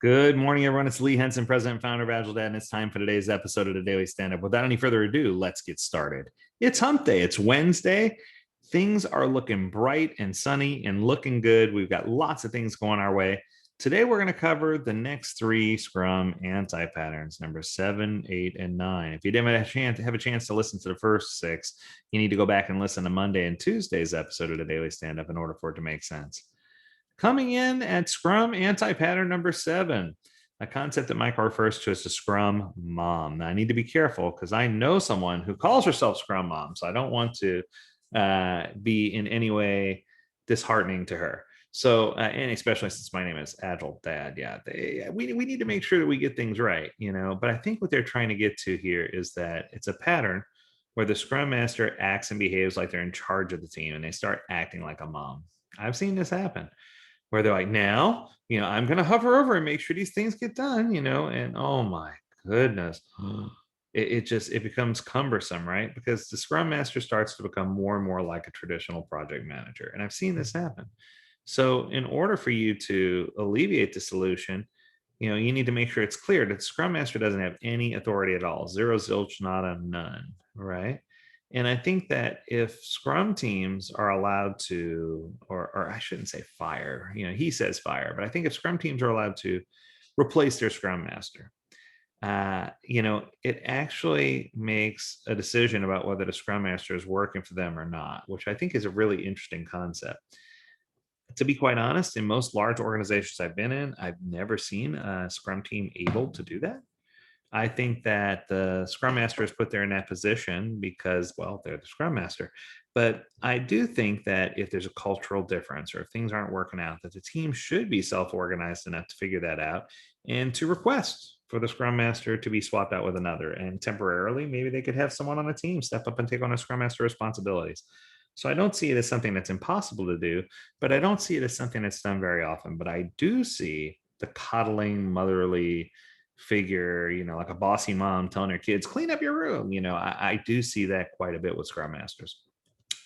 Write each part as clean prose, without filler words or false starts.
Good morning, everyone. It's Lee Henson, President and Founder of AgileDad, and it's time for today's episode of the Daily Standup. Without any further ado, let's get started. It's hump day. It's Wednesday. Things are looking bright and sunny and looking good. We've got lots of things going our way. Today, we're going to cover the next three Scrum anti-patterns, number 7, 8, and 9. If you didn't have a chance to listen to the first 6, you need to go back and listen to Monday and Tuesday's episode of the Daily Standup in order for it to make sense. Coming in at Scrum Anti-Pattern number 7, a concept that Micheal refers to as the Scrum Mom. Now, I need to be careful because I know someone who calls herself Scrum Mom, so I don't want to be in any way disheartening to her. So, and especially since my name is AgileDad, we need to make sure that we get things right, But I think what they're trying to get to here is that it's a pattern where the Scrum Master acts and behaves like they're in charge of the team, and they start acting like a mom. I've seen this happen where they're like, now, I'm going to hover over and make sure these things get done, and oh my goodness, it becomes cumbersome, right? Because the Scrum Master starts to become more and more like a traditional project manager. And I've seen this happen. So in order for you to alleviate the solution, you need to make sure it's clear that the Scrum Master doesn't have any authority at all. Zero, zilch, nada, none, right? And I think that if Scrum teams are allowed to, or I shouldn't say fire, he says fire, but I think if Scrum teams are allowed to replace their Scrum Master, it actually makes a decision about whether the Scrum Master is working for them or not, which I think is a really interesting concept. To be quite honest, in most large organizations I've been in, I've never seen a Scrum team able to do that. I think that the Scrum Master is put there in that position because, well, they're the Scrum Master. But I do think that if there's a cultural difference or if things aren't working out, that the team should be self-organized enough to figure that out and to request for the Scrum Master to be swapped out with another. And temporarily, maybe they could have someone on the team step up and take on a Scrum Master responsibilities. So I don't see it as something that's impossible to do, but I don't see it as something that's done very often. But I do see the coddling, motherly figure, like a bossy mom telling her kids, clean up your room. I do see that quite a bit with Scrum Masters.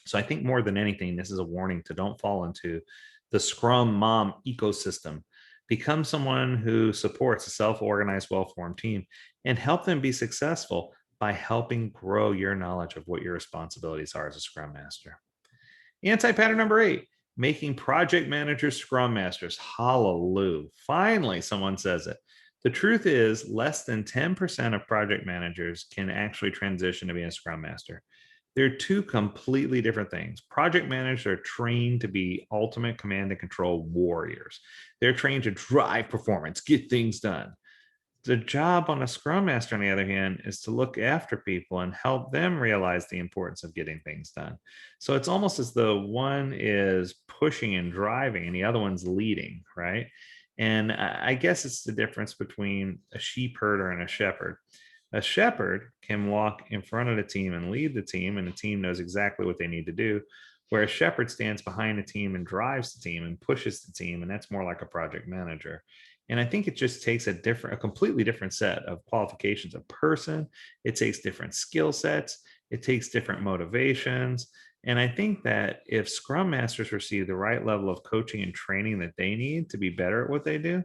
So I think more than anything, this is a warning to don't fall into the Scrum Mom ecosystem. Become someone who supports a self-organized, well-formed team and help them be successful by helping grow your knowledge of what your responsibilities are as a Scrum Master. Anti-pattern number 8, making project managers Scrum Masters. Hallelujah. Finally, someone says it. The truth is, less than 10% of project managers can actually transition to being a Scrum Master. They're two completely different things. Project managers are trained to be ultimate command and control warriors. They're trained to drive performance, get things done. The job on a Scrum Master, on the other hand, is to look after people and help them realize the importance of getting things done. So it's almost as though one is pushing and driving and the other one's leading, right? And I guess it's the difference between a sheep herder and a shepherd. A shepherd can walk in front of the team and lead the team, and the team knows exactly what they need to do, where a shepherd stands behind the team and drives the team and pushes the team, and that's more like a project manager. And I think it just takes a completely different set of qualifications of person. It takes different skill sets. It takes different motivations. And I think that if Scrum Masters receive the right level of coaching and training that they need to be better at what they do,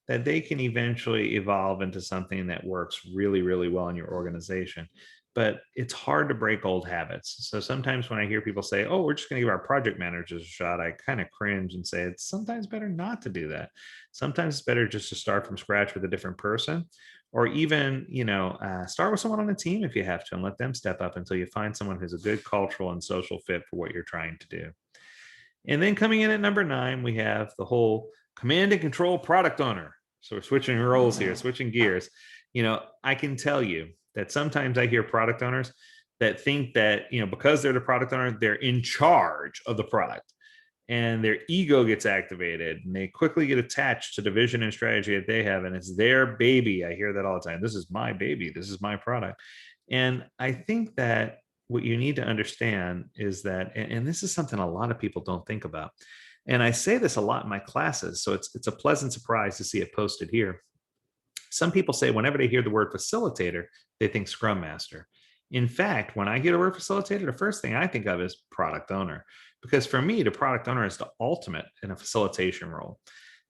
that they can eventually evolve into something that works really, really well in your organization. But it's hard to break old habits. So sometimes when I hear people say, oh, we're just going to give our project managers a shot, I kind of cringe and say it's sometimes better not to do that. Sometimes it's better just to start from scratch with a different person, or even, start with someone on the team if you have to, and let them step up until you find someone who's a good cultural and social fit for what you're trying to do. And then coming in at number 9, we have the whole command and control product owner. So we're switching roles here, switching gears. I can tell you that sometimes I hear product owners that think that, because they're the product owner, they're in charge of the product, and their ego gets activated and they quickly get attached to the vision and strategy that they have. And it's their baby. I hear that all the time. This is my baby. This is my product. And I think that what you need to understand is that, and this is something a lot of people don't think about. And I say this a lot in my classes, so it's a pleasant surprise to see it posted here. Some people say whenever they hear the word facilitator, they think Scrum Master. In fact, when I hear the word facilitator, the first thing I think of is product owner, because for me, the product owner is the ultimate in a facilitation role.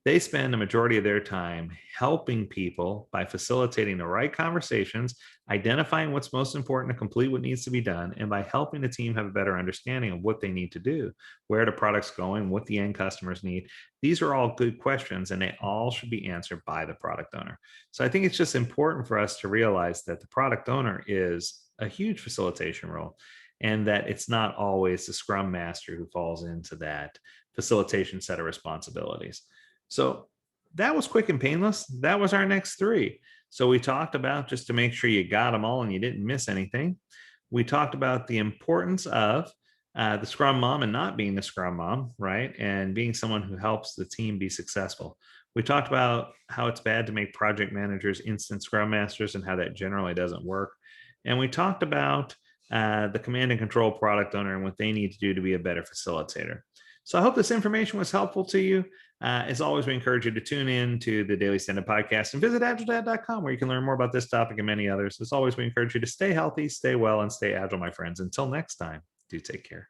They spend a majority of their time helping people by facilitating the right conversations, identifying what's most important to complete what needs to be done, and by helping the team have a better understanding of what they need to do, where the product's going, what the end customers need. These are all good questions, and they all should be answered by the product owner. So I think it's just important for us to realize that the product owner is a huge facilitation role, and that it's not always the Scrum Master who falls into that facilitation set of responsibilities. So that was quick and painless. That was our next three. So we talked about, just to make sure you got them all and you didn't miss anything, we talked about the importance of the Scrum Mom and not being the Scrum Mom, right? And being someone who helps the team be successful. We talked about how it's bad to make project managers instant Scrum Masters and how that generally doesn't work. And we talked about the command and control product owner and what they need to do to be a better facilitator. So I hope this information was helpful to you. As always, we encourage you to tune in to the Daily Standup Podcast and visit agiledad.com, where you can learn more about this topic and many others. As always, we encourage you to stay healthy, stay well, and stay agile, my friends. Until next time, do take care.